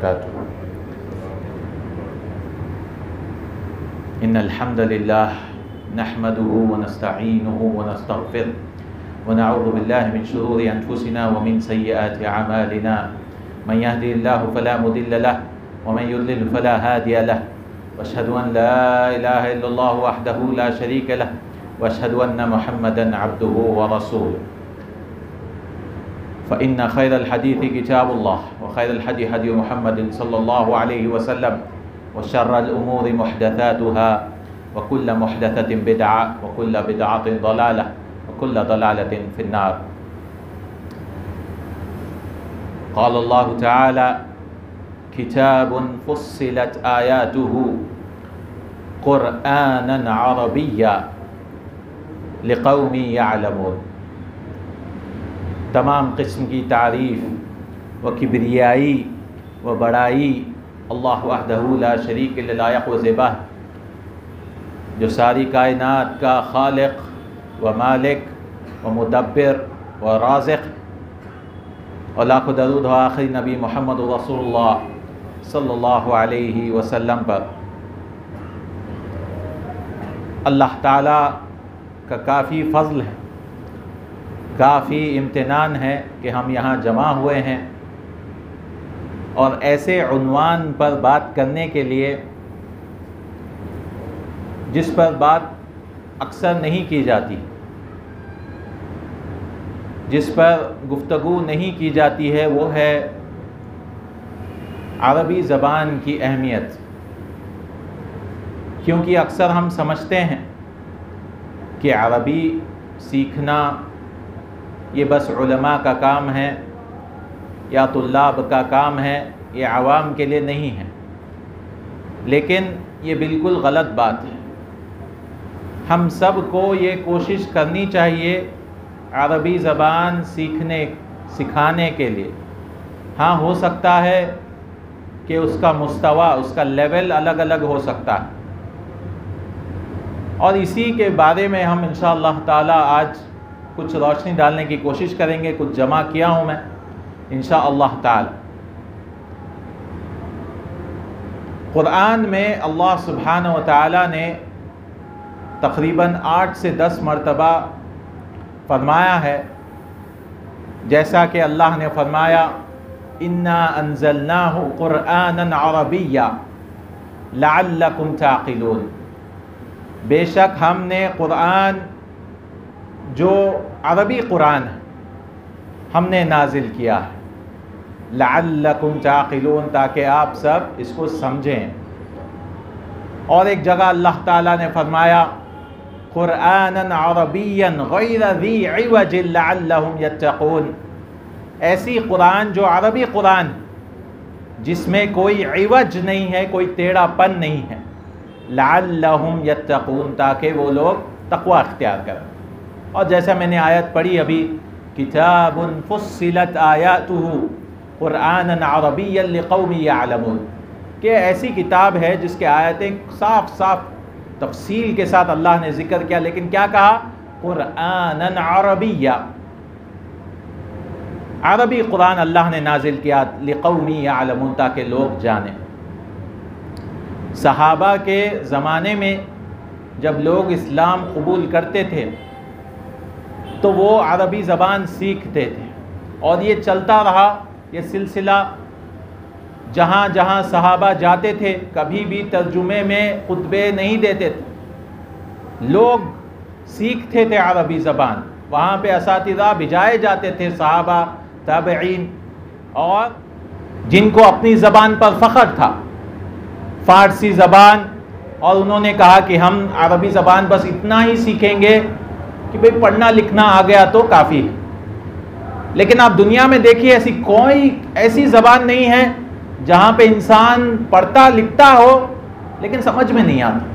وبركاته. إن الحمد لله نحمده ونستعينه ونستغفره ونعوذ بالله من شرور أنفسنا ومن سيئات أعمالنا. من يهدي الله فلا مضل له ومن يضلل فلا هادي له. وأشهد أن لا إله إلا الله وحده لا شريك له وأشهد أن محمدا عبده ورسوله. فإن خير الحديث كتاب الله وخير الهدي هدي محمد صلى الله عليه وسلم وشر الأمور محدثاتها وكل محدثة بدعة وكل بدعة ضلالة وكل ضلالة في النار. قال الله تعالى: كتاب فصلت آياته قرآنا عربيا لقوم يعلمون. تمام قسم کی تعریف و کبریائی و بڑائی اللہ وحدہ لا شریک له لائق و زیبا، جو ساری کائنات کا خالق و مالک و مدبر و رازق، اور لاکھوں درود و آخری نبی محمد رسول اللہ صلی اللہ علیہ وسلم پر. اللہ تعالیٰ کا کافی فضل ہے، کافی امتنان ہے کہ ہم یہاں جمع ہوئے ہیں، اور ایسے عنوان پر بات کرنے کے لیے جس پر بات اکثر نہیں کی جاتی، جس پر گفتگو نہیں کی جاتی ہے، وہ ہے عربی زبان کی اہمیت. کیونکہ اکثر ہم سمجھتے ہیں کہ عربی سیکھنا یہ بس علماء کا کام ہے یا طلاب کا کام ہے، یہ عوام کے لیے نہیں ہے. لیکن یہ بالکل غلط بات ہے. ہم سب کو یہ کوشش کرنی چاہیے عربی زبان سکھانے کے لیے. ہاں، ہو سکتا ہے کہ اس کا مستوی، اس کا لیول الگ الگ ہو سکتا ہے، اور اسی کے بارے میں ہم انشاءاللہ تعالی آج کچھ روشنی ڈالنے کی کوشش کریں گے. کچھ جمع کیا ہوں میں انشاءاللہ تعالی. قرآن میں اللہ سبحانہ و تعالی نے تقریباً 8 سے 10 مرتبہ فرمایا ہے، جیسا کہ اللہ نے فرمایا: اِنَّا أَنزَلْنَاهُ قُرْآنًا عَرَبِيًّا لَعَلَّكُمْ تَعْقِلُونَ. بے شک ہم نے قرآن، جو عربی قرآن ہے، ہم نے نازل کیا ہے لعلکم تعقلون، تاکہ آپ سب اس کو سمجھیں. اور ایک جگہ اللہ تعالیٰ نے فرمایا: قرآنا عربیا غیر ذی عوج لعلہم یتقون. ایسی قرآن جو عربی قرآن جس میں کوئی عوج نہیں ہے، کوئی ٹیڑھا پن نہیں ہے، لعلہم یتقون، تاکہ وہ لوگ تقوی اختیار کریں. اور جیسا میں نے آیت پڑھی ابھی: کتاب فصلت آیاتہ قرآنا عربیا لقوم یعلمون، کہ ایسی کتاب ہے جس کے آیتیں صاف صاف تفصیل کے ساتھ اللہ نے ذکر کیا، لیکن کیا کہا؟ قرآنا عربیا، عربی قرآن اللہ نے نازل کیا لقوم یعلمون، تاکہ لوگ جانیں. صحابہ کے زمانے میں جب لوگ اسلام قبول کرتے تھے تو وہ عربی زبان سیکھتے تھے، اور یہ چلتا رہا یہ سلسلہ. جہاں جہاں صحابہ جاتے تھے کبھی بھی ترجمے میں خطبے نہیں دیتے تھے، لوگ سیکھتے تھے عربی زبان. وہاں پہ اساتذہ بھیجائے جاتے تھے، صحابہ، تابعین، اور جن کو اپنی زبان پر فخر تھا، فارسی زبان، اور انہوں نے کہا کہ ہم عربی زبان بس اتنا ہی سیکھیں گے کہ بھئی پڑھنا لکھنا آ گیا تو کافی ہے. لیکن آپ دنیا میں دیکھیے، ایسی زبان نہیں ہے جہاں پہ انسان پڑھتا لکھتا ہو لیکن سمجھ میں نہیں آتا.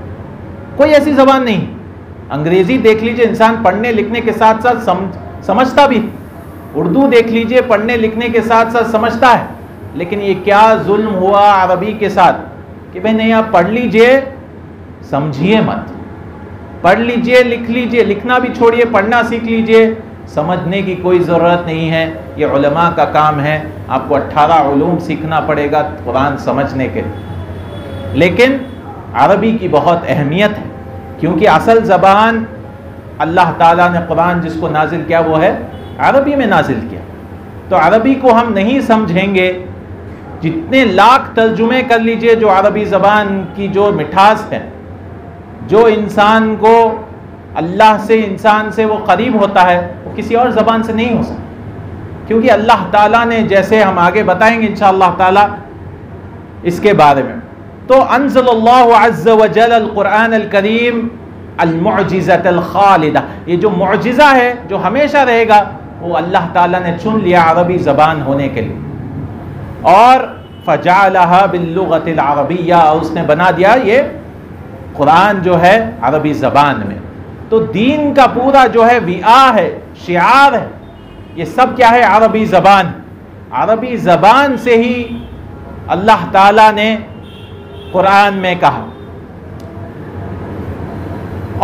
کوئی ایسی زبان نہیں. انگریزی دیکھ لیجئے، انسان پڑھنے لکھنے کے ساتھ ساتھ سمجھتا بھی. اردو دیکھ لیجئے، پڑھنے لکھنے کے ساتھ ساتھ سمجھتا ہے. لیکن یہ کیا ظلم ہوا عربی کے ساتھ کہ بھئی نہیں، آپ پڑھ لیجئے، سمجھیے مت. پڑھ لیجئے، لکھ لیجئے، لکھنا بھی چھوڑیے، پڑھنا سیکھ لیجئے، سمجھنے کی کوئی ضرورت نہیں ہے، یہ علماء کا کام ہے، آپ کو 18 علوم سیکھنا پڑے گا قرآن سمجھنے کے، لیکن عربی کی بہت اہمیت ہے، کیونکہ اصل زبان اللہ تعالیٰ نے قرآن جس کو نازل کیا وہ ہے عربی میں نازل کیا. تو عربی کو ہم نہیں سمجھیں گے، جتنے لاکھ ترجمے کر لیجئے، جو عربی زبان کی جو مٹھاس ہے، جو انسان کو اللہ سے، انسان سے وہ قریب ہوتا ہے، وہ کسی اور زبان سے نہیں ہو سکتا. کیونکہ اللہ تعالیٰ نے، جیسے ہم آگے بتائیں گے انشاءاللہ تعالیٰ اس کے بارے میں، تو انزل اللہ عز وجل القرآن الکریم المعجزۃ الخالدہ، یہ جو معجزہ ہے جو ہمیشہ رہے گا، وہ اللہ تعالیٰ نے چن لیا عربی زبان ہونے کے لیے، اور فجعلها باللغۃ العربیہ، اور اس نے بنا دیا یہ قرآن جو ہے عربی زبان میں. تو دین کا پورا جو ہے وعا ہے، شعار ہے، یہ سب کیا ہے؟ عربی زبان. عربی زبان سے ہی اللہ تعالیٰ نے قرآن میں کہا.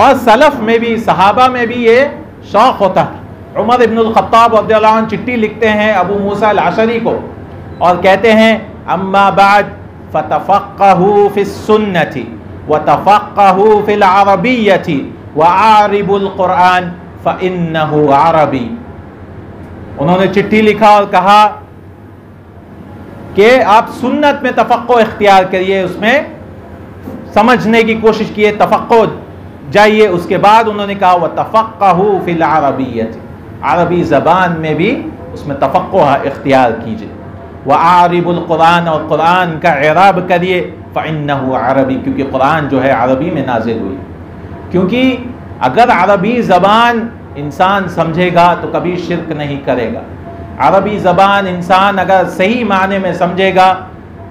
اور سلف میں بھی، صحابہ میں بھی یہ شوق ہوتا تھا. عمر ابن الخطاب رضی اللہ عنہ چٹھی لکھتے ہیں ابو موسیٰ الاشعری کو اور کہتے ہیں اما بعد فتفقہوا فی السنۃ وتفقہوا فی العربیۃ وعاربوا القرآن فإنہ عربی. انہوں نے چٹھی لکھا اور کہا کہ آپ سنت میں تفقہ اختیار کریے، اس میں سمجھنے کی کوشش کیے، تفقہ جائیے. اس کے بعد انہوں نے کہا وَتَفَقَّهُ فِي الْعَرَبِيَّةِ، عربی زبان میں بھی اس میں تفقہ اختیار کیجئے. وَأَعْرِبُ الْقُرْآنَ، اور قرآن کا اعراب کریے، فَإِنَّهُ عَرَبِي، کیونکہ قرآن جو ہے عربی میں نازل ہوئی. کیونکہ اگر عربی زبان انسان سمجھے گا تو کبھی شرک نہیں کرے گا. عربی زبان انسان اگر صحیح معنی میں سمجھے گا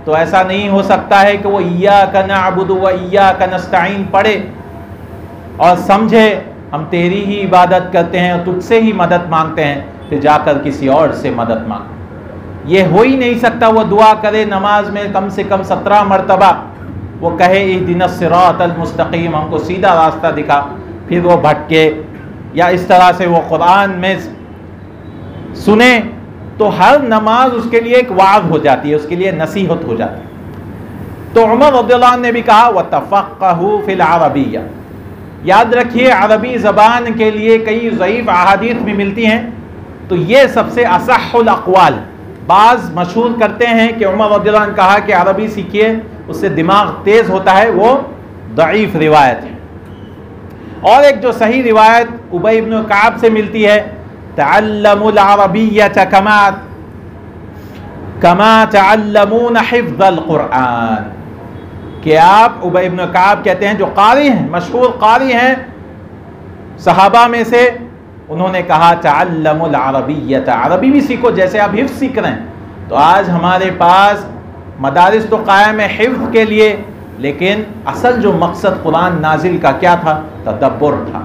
تو ایسا نہیں ہو سکتا ہے کہ وہ ایاک نعبد و ایاک نستعین پڑھے اور سمجھے ہم تیری ہی عبادت کرتے ہیں اور تجھ سے ہی مدد مانگتے ہیں، پھر جا کر کسی اور سے مدد مانگے. یہ ہو ہی نہیں سکتا. وہ دعا کرے نماز میں کم سے کم 17 مرتبہ، وہ کہے اہدنا الصراط المستقیم، ہم کو سیدھا راستہ دکھا، پھر وہ بھٹکے، یا اس طرح سے وہ قرآن میں سنے، تو ہر نماز اس کے لیے ایک وعظ ہو جاتی ہے، اس کے لیے نصیحت ہو جاتی ہے. تو عمر رضی اللہ عنہ نے بھی کہا وَتَفَقَّهُ فِي الْعَرَبِيَّةِ. یاد رکھیے عربی زبان کے لیے کئی ضعیف احادیث بھی ملتی ہیں، تو یہ سب سے اصح الاقوال. بعض مشہور کرتے ہیں کہ عمر رضی اللہ عنہ کہا کہ عربی سیکھیے، اس سے دماغ تیز ہوتا ہے، وہ ضعیف روایت ہے. اور ایک جو صحیح روایت ابی ابن کعب سے ملتی ہے، تعلموا العربیۃ کما تعلمون حفظ القرآن، کہ آپ، ابی ابن کعب کہتے ہیں جو قاری ہیں، مشہور قاری ہیں صحابہ میں سے، انہوں نے کہا تعلموا العربیۃ، عربی بھی سیکھو جیسے آپ حفظ سیکھ رہے ہیں. تو آج ہمارے پاس مدارس تو قائم ہے حفظ کے لیے، لیکن اصل جو مقصد قرآن نازل کا کیا تھا؟ تدبر تھا،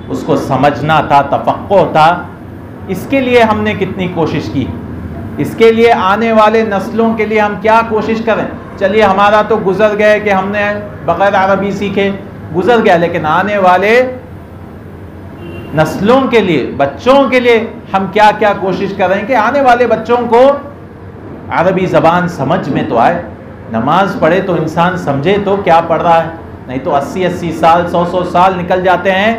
اس کو سمجھنا تھا، تفقہ تھا. اس کے لیے ہم نے کتنی کوشش کی، اس کے لیے آنے والے نسلوں کے لیے ہم کیا کوشش کریں. چلیے ہمارا تو گزر گئے کہ ہم نے بغیر عربی سیکھے، گزر گیا، لیکن آنے والے نسلوں کے لیے، بچوں کے لیے ہم کیا کیا کوشش کریں کہ آنے والے بچوں کو عربی زبان سمجھ میں تو آئے. نماز پڑھے تو انسان سمجھے تو کیا پڑھ رہا ہے، نہیں تو 80 سال 100 سال نکل جاتے ہیں،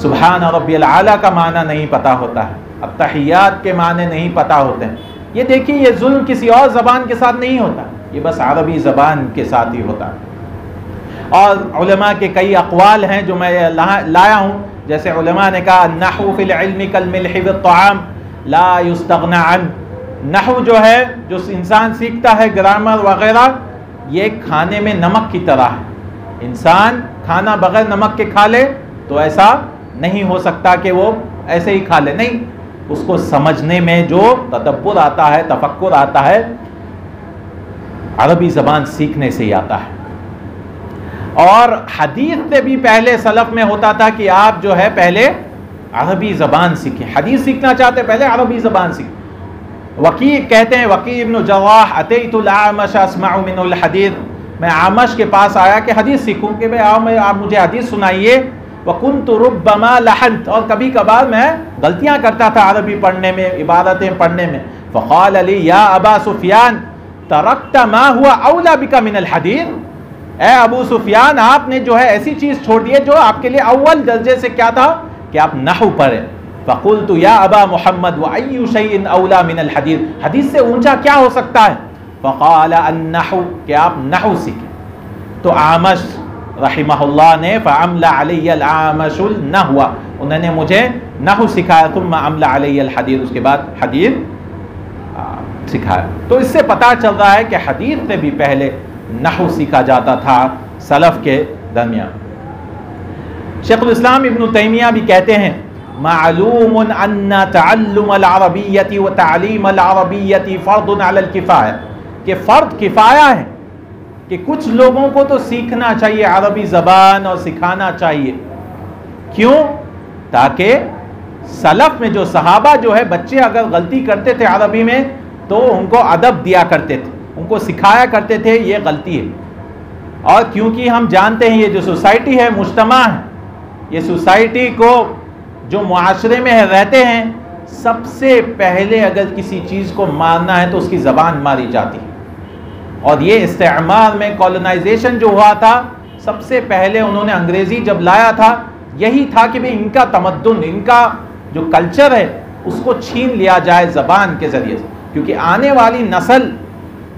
سبحان ربی العالی کا معنی نہیں پتا ہوتا ہے، التحیات کے معنی نہیں پتا ہوتے ہیں. یہ دیکھیے یہ ظلم کسی اور زبان کے ساتھ نہیں ہوتا، یہ بس عربی زبان کے ساتھ ہی ہوتا ہے. اور علماء کے کئی اقوال ہیں جو میں لایا ہوں، جیسے علماء نے کہا النحو فی العلم کالملح بالطعام لا یستغنى عنہ. نحو جو ہے، جو انسان سیکھتا ہے، گرامر وغیرہ، یہ کھانے میں نمک کی طرح ہے. انسان کھانا بغیر نمک کے کھا لے تو ایسا نہیں ہو سکتا کہ وہ ایسے ہی کھا لے، نہیں، اس کو سمجھنے میں جو تدبر آتا ہے، تفکر آتا ہے، عربی زبان سیکھنے سے ہی آتا ہے. اور حدیث سے بھی پہلے سلف میں ہوتا تھا کہ آپ جو ہے پہلے عربی زبان سیکھیں. حدیث سیکھنا چاہتے پہلے عربی زبان سیکھیں. وکیع کہتے ہیں، وکیع ابن جراح، اتیت الاعمش اسمع من الحدیث، میں اعمش کے پاس آیا کہ حدیث سیکھوں، کہ بھئی آپ مجھے حدیث سنائیے وَكُنْتُ رُبَّمَا لَحَنْتُ، اور کبھی کبھار میں غلطیاں کرتا تھا عربی پڑھنے میں، عبارتیں پڑھنے میں. فقال لي یا ابا سفیان ترکت ما هو اولا بک من الحدیث، اے ابو سفیان آپ نے جو ہے ایسی چیز چھوڑ دی ہے جو آپ کے لیے اول درجے سے کیا تھا کہ آپ نحو پڑھیں. فقلت یا ابا محمد وأي شيء اولا من الحدیث، حدیث سے اونچا کیا ہو سکتا ہے؟ فقال النحو، کہ آپ نحو سیکھیں. تو اعمش رحمہ اللہ نے فعمل علی العامش النحو، انہوں نے مجھے نحو سکھایا، ثم عمل علی الحدیث، اس کے بعد حدیث سکھایا. تو اس سے پتہ چل رہا ہے کہ حدیث سے بھی پہلے نحو سیکھا جاتا تھا سلف کے درمیان. شیخ الاسلام ابن تیمیہ بھی کہتے ہیں معلوم ان تعلم العربیۃ وتعلیم العربیۃ فرض علی الکفایہ، کہ فرض کفایہ ہے کہ کچھ لوگوں کو تو سیکھنا چاہیے عربی زبان اور سکھانا چاہیے. کیوں؟ تاکہ سلف میں جو صحابہ جو ہے بچے اگر غلطی کرتے تھے عربی میں تو ان کو ادب دیا کرتے تھے، ان کو سکھایا کرتے تھے یہ غلطی ہے. اور کیونکہ ہم جانتے ہیں یہ جو سوسائٹی ہے، مجتمع ہے، یہ سوسائٹی کو جو معاشرے میں رہتے ہیں، سب سے پہلے اگر کسی چیز کو مارنا ہے تو اس کی زبان ماری جاتی ہے. اور یہ استعمار میں کولونائزیشن جو ہوا تھا، سب سے پہلے انہوں نے انگریزی جب لایا تھا یہی تھا کہ ان کا تمدن، ان کا جو کلچر ہے اس کو چھین لیا جائے زبان کے ذریعے سے. کیونکہ آنے والی نسل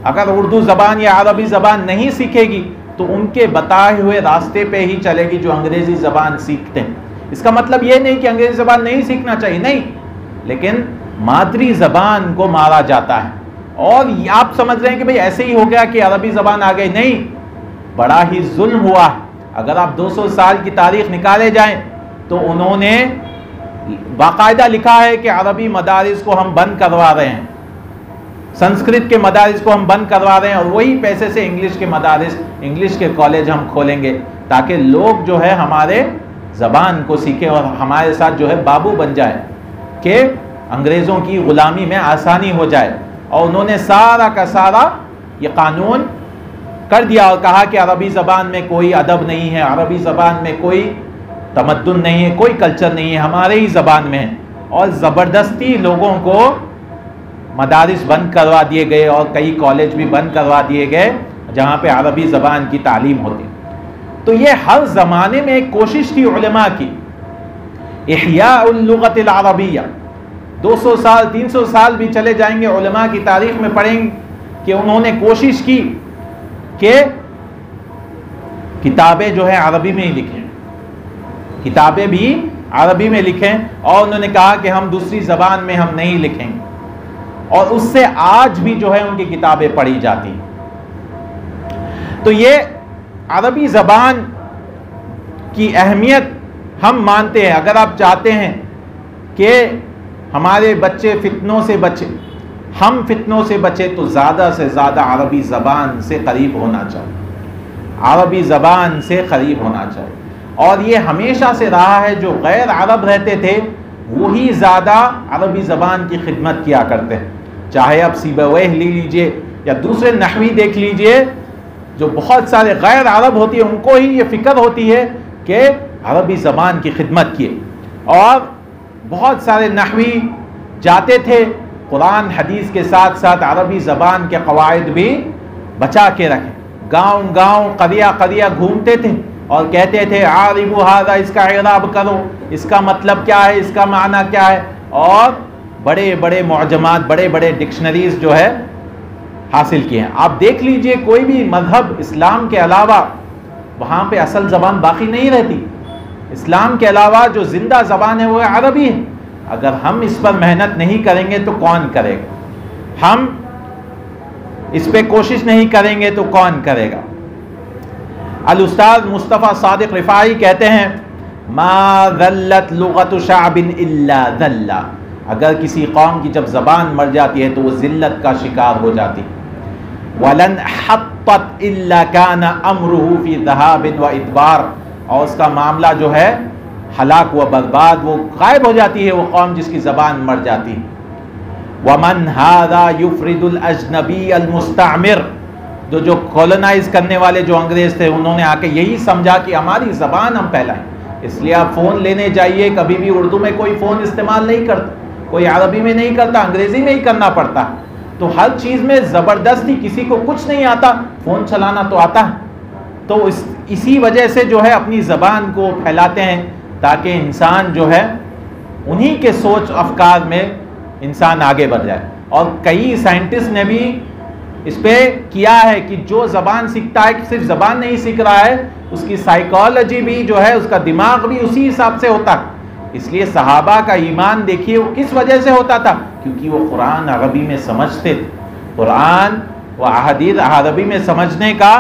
اگر اردو زبان یا عربی زبان نہیں سیکھے گی تو ان کے بتائے ہوئے راستے پہ ہی چلے گی جو انگریزی زبان سیکھتے ہیں. اس کا مطلب یہ نہیں کہ انگریزی زبان نہیں سیکھنا چاہیے، نہیں، لیکن مادری زبان کو مارا جاتا ہے. اور آپ سمجھ رہے ہیں کہ بھئی ایسے ہی ہو گیا کہ عربی زبان آ گئی، نہیں، بڑا ہی ظلم ہوا ہے. اگر آپ 200 سال کی تاریخ نکالے جائیں تو انہوں نے باقاعدہ لکھا ہے کہ عربی مدارس کو ہم بند کروا رہے ہیں، سنسکرت کے مدارس کو ہم بند کروا رہے ہیں، اور وہی پیسے سے انگلش کے مدارس، انگلش کے کالج ہم کھولیں گے تاکہ لوگ جو ہے ہمارے زبان کو سیکھیں اور ہمارے ساتھ جو ہے بابو بن جائے، کہ انگریزوں کی غلامی میں آسانی ہو جائے. اور انہوں نے سارا کا سارا یہ قانون کر دیا اور کہا کہ عربی زبان میں کوئی ادب نہیں ہے، عربی زبان میں کوئی تمدن نہیں ہے، کوئی کلچر نہیں ہے، ہمارے ہی زبان میں ہے. اور زبردستی لوگوں کو مدارس بند کروا دیے گئے اور کئی کالج بھی بند کروا دیے گئے جہاں پہ عربی زبان کی تعلیم ہوتی. تو یہ ہر زمانے میں ایک کوشش کی علماء کی احیاء اللغت العربیہ. 200 سال 300 سال بھی چلے جائیں گے علماء کی تاریخ میں پڑھیں گے کہ انہوں نے کوشش کی کہ کتابیں جو ہے عربی میں ہی لکھیں، کتابیں بھی عربی میں لکھیں، اور انہوں نے کہا کہ ہم دوسری زبان میں ہم نہیں لکھیں گے. اور اس سے آج بھی جو ہے ان کی کتابیں پڑھی جاتی ہیں. تو یہ عربی زبان کی اہمیت ہم مانتے ہیں. اگر آپ چاہتے ہیں کہ ہمارے بچے فتنوں سے بچے، ہم فتنوں سے بچے، تو زیادہ سے زیادہ عربی زبان سے قریب ہونا چاہیے، عربی زبان سے قریب ہونا چاہیے. اور یہ ہمیشہ سے رہا ہے، جو غیر عرب رہتے تھے وہی زیادہ عربی زبان کی خدمت کیا کرتے ہیں. چاہے آپ سیبویہ لے لیجئے یا دوسرے نحوی دیکھ لیجئے، جو بہت سارے غیر عرب ہوتی ہیں ان کو ہی یہ فکر ہوتی ہے کہ عربی زبان کی خدمت کیے. اور بہت سارے نحوی جاتے تھے قرآن حدیث کے ساتھ ساتھ عربی زبان کے قواعد بھی بچا کے رکھیں. گاؤں گاؤں قریہ قریہ گھومتے تھے اور کہتے تھے عاربو ھذا، اس کا اعراب کرو، اس کا مطلب کیا ہے، اس کا معنی کیا ہے. اور بڑے بڑے معجمات، بڑے بڑے ڈکشنریز جو ہے حاصل کیے ہیں. آپ دیکھ لیجئے کوئی بھی مذہب اسلام کے علاوہ وہاں پہ اصل زبان باقی نہیں رہتی. اسلام کے علاوہ جو زندہ زبان ہے وہ عربی ہے. اگر ہم اس پر محنت نہیں کریں گے تو کون کرے گا؟ ہم اس پہ کوشش نہیں کریں گے تو کون کرے گا؟ الاستاذ مصطفیٰ صادق رفاعی کہتے ہیں ما ذلت لغت شعب الا ذل، اگر کسی قوم کی جب زبان مر جاتی ہے تو وہ ذلت کا شکار ہو جاتی. ولن حطت الا كان امره في ذهاب وادبار، اور اس کا معاملہ جو ہے ہلاک و برباد، وہ غائب ہو جاتی ہے وہ قوم جس کی زبان مر جاتی ہے. ومن هذا يفرد الاجنبی المستعمر، جو کولونائز کرنے والے جو انگریز تھے انہوں نے آ کے یہی سمجھا کہ ہماری زبان ہم پھیلائیں، اس لیے آپ فون لینے جائیے، کبھی بھی اردو میں کوئی فون استعمال نہیں کرتا، کوئی عربی میں نہیں کرتا، انگریزی میں ہی کرنا پڑتا. تو ہر چیز میں زبردستی، کسی کو کچھ نہیں آتا، فون چلانا تو آتا ہے. تو اسی وجہ سے جو ہے اپنی زبان کو پھیلاتے ہیں تاکہ انسان جو ہے انہی کے سوچ افکار میں انسان آگے بڑھ جائے. اور کئی سائنٹسٹ نے بھی اس پہ کیا ہے کہ جو زبان سیکھتا ہے، صرف زبان نہیں سیکھ رہا ہے، اس کی سائیکالوجی بھی جو ہے، اس کا دماغ بھی اسی حساب سے ہوتا ہے. اس لیے صحابہ کا ایمان دیکھیے وہ کس وجہ سے ہوتا تھا، کیونکہ وہ قرآن عربی میں سمجھتے تھے. قرآن و احادیث عربی میں سمجھنے کا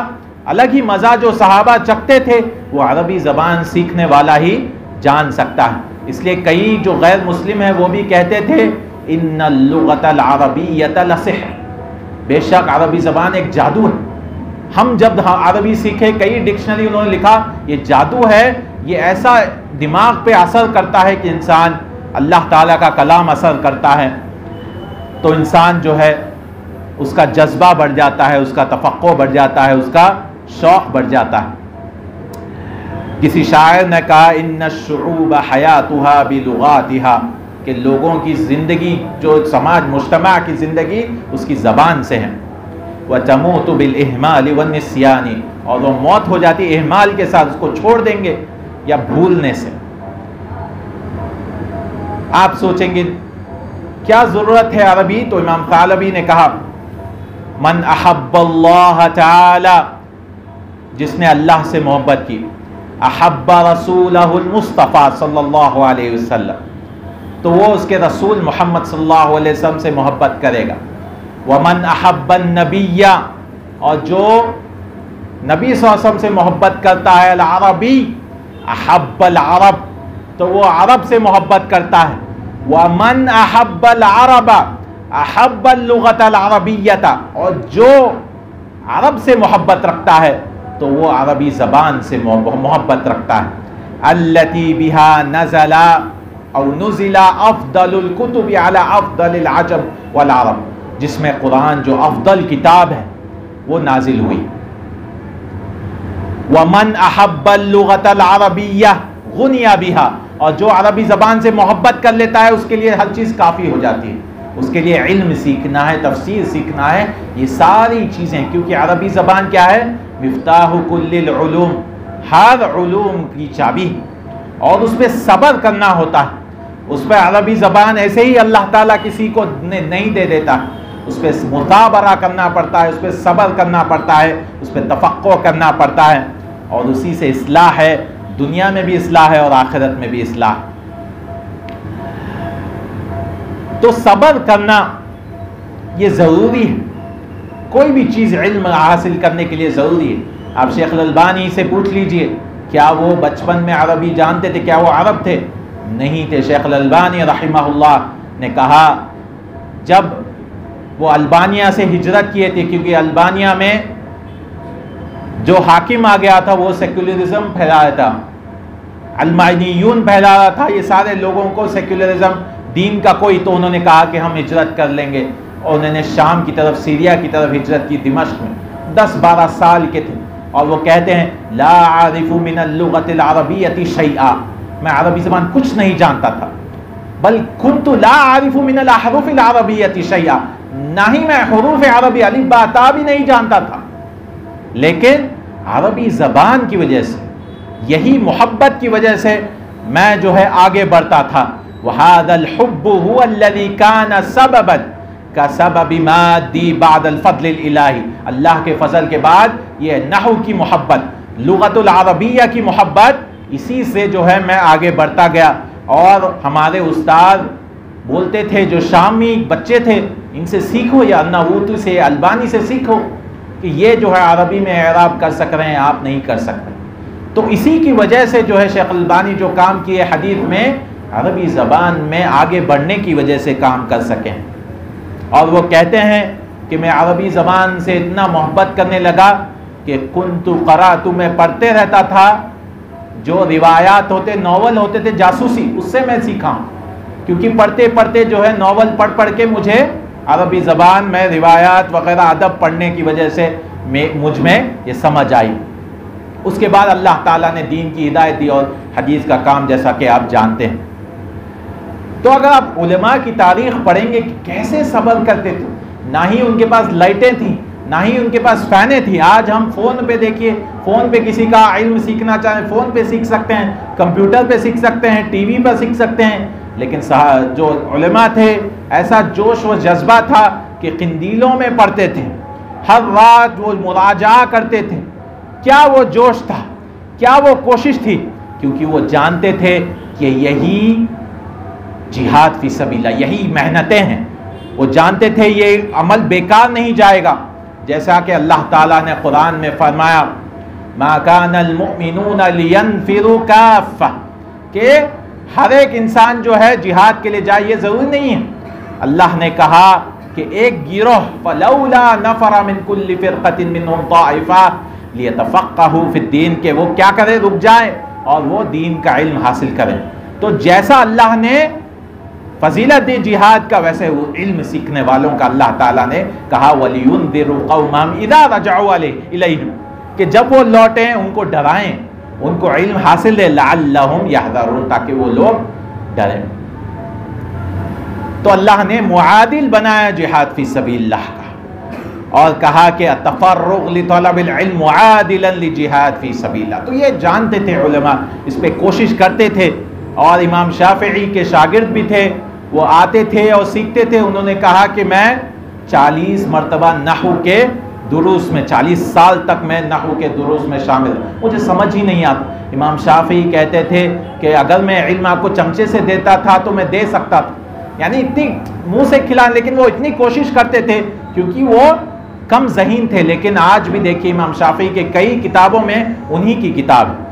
الگ ہی مزہ جو صحابہ چکھتے تھے وہ عربی زبان سیکھنے والا ہی جان سکتا ہے. اس لیے کئی جو غیر مسلم ہیں وہ بھی کہتے تھے ان اللغۃ العربیۃ لسحر، بے شک عربی زبان ایک جادو ہے. ہم جب عربی سیکھے، کئی ڈکشنری انہوں نے لکھا یہ جادو ہے، یہ ایسا دماغ پہ اثر کرتا ہے کہ انسان، اللہ تعالیٰ کا کلام اثر کرتا ہے تو انسان جو ہے اس کا جذبہ بڑھ جاتا ہے، اس کا تفقع بڑھ جاتا ہے، اس کا شوق بڑھ جاتا ہے. کسی شاعر نے کہا ان الشعوب حیاتها بلغاتها، کہ لوگوں کی زندگی، جو سماج مجتمع کی زندگی اس کی زبان سے ہے. وَتَمُوتُ بِالْإِهْمَالِ وَالنِّسْيَانِ، اور وہ موت ہو جاتی اہمال کے ساتھ، اس کو چھوڑ دیں گے یا بھولنے سے. آپ سوچیں گے کیا ضرورت ہے عربی؟ تو امام طالبی نے کہا من احب اللہ تعالی، جس نے اللہ سے محبت کی، احب رسولہ المصطفیٰ صلی اللہ علیہ وسلم، تو وہ اس کے رسول محمد صلی اللہ علیہ وسلم سے محبت کرے گا. ومن احب النبی، اور جو نبی صلی اللہ علیہ وسلم سے محبت کرتا ہے، العربی احب العرب، تو وہ عرب سے محبت کرتا ہے. ومن احب العرب احب اللغۃ العربیۃ، اور جو عرب سے محبت رکھتا ہے تو وہ عربی زبان سے محبت رکھتا ہے. التی بها نزل او نزل افضل الکتب علی افضل العجم والعرب، جس میں قرآن جو افضل کتاب ہے وہ نازل ہوئی. ومن احب اللغۃ العربیہ غنی بها، اور جو عربی زبان سے محبت کر لیتا ہے اس کے لیے ہر چیز کافی ہو جاتی ہے. اس کے لیے علم سیکھنا ہے، تفسیر سیکھنا ہے، یہ ساری چیزیں، کیونکہ عربی زبان کیا ہے؟ مفتاح کل العلوم، ہر علوم کی چابی، اور اس پہ صبر کرنا ہوتا ہے. اس پہ عربی زبان ایسے ہی اللہ تعالیٰ کسی کو نہیں دے دیتا، اس پہ مثابرہ کرنا پڑتا ہے، اس پہ صبر کرنا پڑتا ہے، اس پہ تفقع کرنا پڑتا ہے، اور اسی سے اصلاح ہے، دنیا میں بھی اصلاح ہے اور آخرت میں بھی اصلاح. تو صبر کرنا یہ ضروری ہے، کوئی بھی چیز علم حاصل کرنے کے لیے ضروری ہے. آپ شیخ الالبانی سے پوچھ لیجئے کیا وہ بچپن میں عربی جانتے تھے؟ کیا وہ عرب تھے؟ نہیں تھے. شیخ الالبانی رحمہ اللہ نے کہا جب وہ البانیہ سے ہجرت کیے تھے، کیونکہ البانیہ میں جو حاکم آ گیا تھا وہ سیکولرزم پھیلا رہا تھا، علمانیون پھیلا رہا تھا، یہ سارے لوگوں کو سیکولرزم، دین کا کوئی، تو انہوں نے کہا کہ ہم ہجرت کر لیں گے، اور انہوں نے شام کی طرف، سیریا کی طرف ہجرت کی. دمشق میں 10-12 سال کے تھے، اور وہ کہتے ہیں لا اعرف من اللغۃ العربیۃ شیئا، میں عربی زبان کچھ نہیں جانتا تھا. بل کنت لا اعرف من الاحرف العربیۃ شیئا، نہ ہی میں حروف عربی الف با تا بھی نہیں جانتا تھا، لیکن عربی زبان کی وجہ سے، یہی محبت کی وجہ سے میں جو ہے آگے بڑھتا تھا. وَهَذَا الْحُبُّ هُوَ الَّذِي كَانَ سَبَبًا كَسَبَبِ مَادِّي بَعْدَ الْفَضْلِ الْإِلَٰهِ، اللہ کے فضل کے بعد یہ نحو کی محبت، لغت العربیہ کی محبت، اسی سے جو ہے میں آگے بڑھتا گیا. اور ہمارے استاد بولتے تھے، جو شامی بچے تھے، ان سے سیکھو، یا ارناؤوط سے، البانی سے سیکھو کہ یہ جو ہے عربی میں اعراب کر سک رہے ہیں، آپ نہیں کر سکتے. تو اسی کی وجہ سے جو ہے شیخ البانی جو کام کیے حدیث میں، عربی زبان میں آگے بڑھنے کی وجہ سے کام کر سکیں. اور وہ کہتے ہیں کہ میں عربی زبان سے اتنا محبت کرنے لگا کہ کنت قرأت، میں پڑھتے رہتا تھا، جو روایات ہوتے، ناول ہوتے تھے جاسوسی، اس سے میں سیکھا ہوں، کیونکہ پڑھتے پڑھتے جو ہے ناول پڑھ کے مجھے عربی زبان میں روایات وغیرہ ادب پڑھنے کی وجہ سے مجھ میں یہ سمجھ آئی. اس کے بعد اللہ تعالیٰ نے دین کی ہدایت دی اور حدیث کا کام جیسا کہ آپ جانتے ہیں۔ تو اگر آپ علماء کی تاریخ پڑھیں گے کہ کیسے صبر کرتے تھے، نہ ہی ان کے پاس لائٹیں تھیں، نہ ہی ان کے پاس فینیں تھیں۔ آج ہم فون پہ دیکھیے، فون پہ کسی کا علم سیکھنا چاہیں فون پہ سیکھ سکتے ہیں، کمپیوٹر پہ سیکھ سکتے ہیں، ٹی وی پہ سیکھ سکتے ہیں۔ لیکن جو علماء تھے ایسا جوش و جذبہ تھا کہ قندیلوں میں پڑھتے تھے، ہر رات وہ مراجعہ کرتے تھے۔ کیا وہ جوش تھا، کیا وہ کوشش تھی، کیونکہ وہ جانتے تھے کہ یہی جہاد فی سبیل اللہ، یہی محنتیں ہیں۔ وہ جانتے تھے یہ عمل بیکار نہیں جائے گا، جیسا کہ اللہ تعالیٰ نے قرآن میں فرمایا ما کان المؤمنون لینفروا کافہ، کہ ہر ایک انسان جو ہے جہاد کے لیے جائے، یہ ضروری نہیں ہے۔ اللہ نے کہا کہ ایک گروہ فلولا نفر من کل فرقۃ منهم طائفہ لیتفقہوا فی الدین، کہ وہ کیا کرے، رک جائیں اور وہ دین کا علم حاصل کریں۔ تو جیسا اللہ نے فضیلت دی جہاد کا، ویسے وہ علم سیکھنے والوں کا اللہ تعالیٰ نے کہا وَلِيُنذِرُوا قَوْمَهُمْ إِذَا رَجَعُوا إِلَيْهِمْ، کہ جب وہ لوٹیں ان کو ڈرائیں، ان کو علم حاصل دے، لَعَلَّهُمْ يَحْذَرُونَ، تاکہ وہ لوگ ڈریں۔ تو اللہ نے معادل بنایا جہاد فی سبیل اللہ کا، اور کہا کہ التفرغ لطلب العلم معادلا لجہاد فی سبیل اللہ۔ تو یہ جانتے تھے علماء، اس پہ کوشش کرتے تھے۔ اور امام شافعی کے شاگرد بھی تھے، وہ آتے تھے اور سیکھتے تھے۔ انہوں نے کہا کہ میں 40 مرتبہ نحو کے دروس میں، 40 سال تک میں نحو کے دروس میں شامل ہوں، مجھے سمجھ ہی نہیں آتا۔ امام شافعی کہتے تھے کہ اگر میں علم آپ کو چمچے سے دیتا تھا تو میں دے سکتا تھا، یعنی اتنی منہ سے کھلا، لیکن وہ اتنی کوشش کرتے تھے کیونکہ وہ کم ذہین تھے۔ لیکن آج بھی دیکھیے امام شافعی کے کئی کتابوں میں انہی کی کتاب ہے۔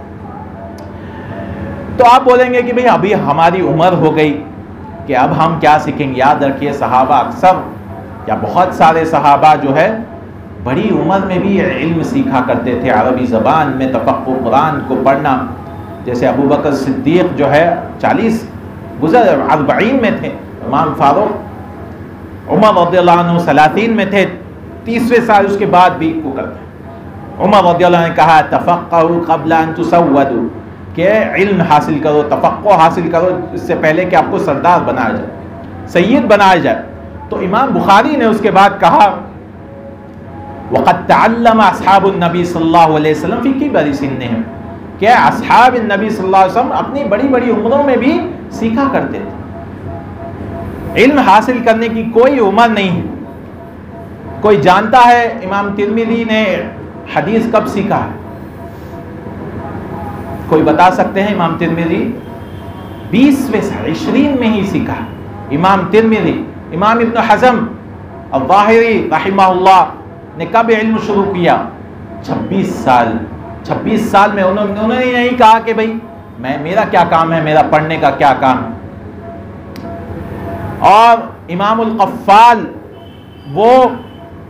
تو آپ بولیں گے کہ بھئی ابھی ہماری عمر ہو گئی کہ اب ہم کیا سیکھیں گے۔ یاد رکھیے صحابہ اکثر یا بہت سارے صحابہ جو ہے بڑی عمر میں بھی علم سیکھا کرتے تھے، عربی زبان میں تفقہ قرآن کو پڑھنا۔ جیسے ابو بکر صدیق جو ہے 40 گزر 40 میں تھے، امام فاروق عمر رضی اللہ عنہ 30 میں تھے، 30ویں سال اس کے بعد بھی کو کرتے۔ عمر رضی اللہ عنہ نے کہا تفقہوا قبل ان تسودوا، کہ علم حاصل کرو، تفقہ حاصل کرو اس سے پہلے کہ آپ کو سردار بنایا جائے، سید بنایا جائے۔ تو امام بخاری نے اس کے بعد کہا وَقَدْ تَعَلَّمَ أَصْحَابُ النَّبِي صلی اللہ علیہ وسلم فِي كِبَرِ سِنِّهِمْ، کہ اصحاب النبی صلی اللہ علیہ وسلم اپنی بڑی بڑی عمروں میں بھی سیکھا کرتے تھے۔ علم حاصل کرنے کی کوئی عمر نہیں ہے۔ کوئی جانتا ہے امام ترمذی نے حدیث کب سیکھا ہے؟ کوئی بتا سکتے ہیں؟ امام ترمذی 20ویں سال 20 میں ہی سیکھا ہے۔ امام ترمذی، امام ابن حزم الظاہری رحمہ اللہ نے کب علم شروع کیا؟ 26 سال۔ 26 سال میں انہوں نے نہیں کہا کہ بھئی میرا کیا کام ہے، میرا پڑھنے کا کیا کام ہے۔ اور امام القفال وہ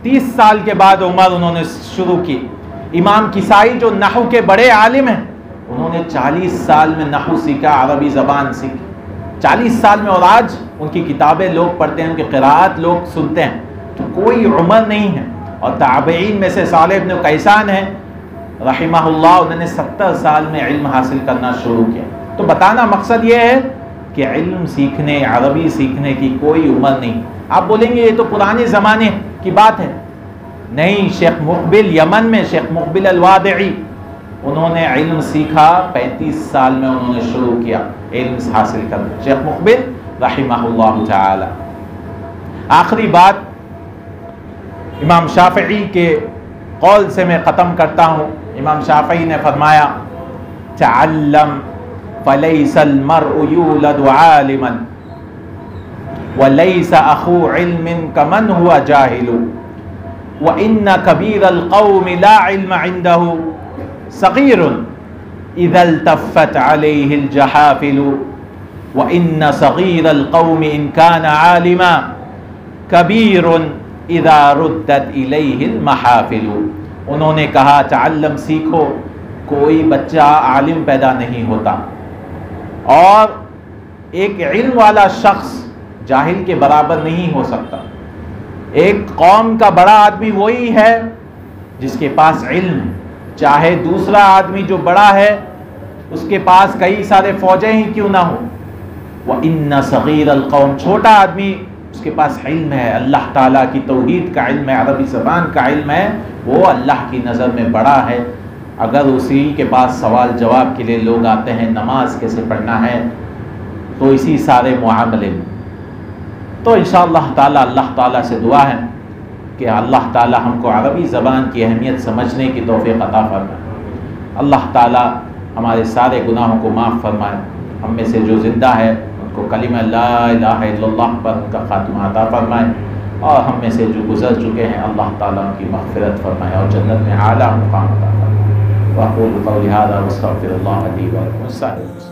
30 سال کے بعد عمر انہوں نے شروع کی۔ امام کسائی جو نحو کے بڑے عالم ہیں، انہوں نے 40 سال میں نحو سیکھا، عربی زبان سیکھی 40 سال میں، اور آج ان کی کتابیں لوگ پڑھتے ہیں، ان کی قراءات لوگ سنتے ہیں۔ تو کوئی عمر نہیں ہے۔ اور تابعین میں سے صالح بن قیسان ہیں رحمہ اللہ، انہوں نے 70 سال میں علم حاصل کرنا شروع کیا۔ تو بتانا مقصد یہ ہے کہ علم سیکھنے، عربی سیکھنے کی کوئی عمر نہیں۔ آپ بولیں گے یہ تو پرانے زمانے کی بات ہے، نہیں۔ شیخ مقبل یمن میں، شیخ مقبل الوادعی، انہوں نے علم سیکھا 35 سال میں انہوں نے شروع کیا علم حاصل کرنا، شیخ مقبل رحمہ اللہ تعالی۔ آخری بات امام شافعی کے قول سے میں ختم کرتا ہوں۔ امام شافعی نے فرمایا تعلم فلیس المرء یولد عالما ولیس اخو علم کمن ہوا جاہل وان کبیر القوم لا علم عنده صغیر اذا التفت علیہ الجحافل وان صغیر القوم ان کان عالما کبیر اذا ردت الیہ المحافل۔ انہوں نے کہا تعلم، سیکھو، کوئی بچہ عالم پیدا نہیں ہوتا، اور ایک علم والا شخص جاہل کے برابر نہیں ہو سکتا۔ ایک قوم کا بڑا آدمی وہی ہے جس کے پاس علم ہے، چاہے دوسرا آدمی جو بڑا ہے اس کے پاس کئی سارے فوجیں ہی کیوں نہ ہوں، وَإِنَّ صَغِيرَ الْقَوْمِ، چھوٹا آدمی اس کے پاس علم ہے، اللہ تعالیٰ کی توحید کا علم ہے، عربی زبان کا علم ہے، وہ اللہ کی نظر میں بڑا ہے۔ اگر اسی کے پاس سوال جواب کے لیے لوگ آتے ہیں نماز کیسے پڑھنا ہے تو اسی سارے معاملے میں، تو انشاءاللہ تعالیٰ اللہ تعالیٰ سے دعا ہے کہ اللہ تعالیٰ ہم کو عربی زبان کی اہمیت سمجھنے کی توفیق عطا فرمائے، اللہ تعالیٰ ہمارے سارے گناہوں کو معاف فرمائے، ہم میں سے جو زندہ ہے ان کو کلمہ لا الہ الا اللہ پر ان کا خاتمہ عطا فرمائے، اور ہم میں سے جو گزر چکے ہیں اللہ تعالیٰ ان کی مغفرت فرمائے اور جنت میں اعلیٰ مقام عطا فرمائے۔ وأقول قولي هذا واستغفر الله لي ولكم السائر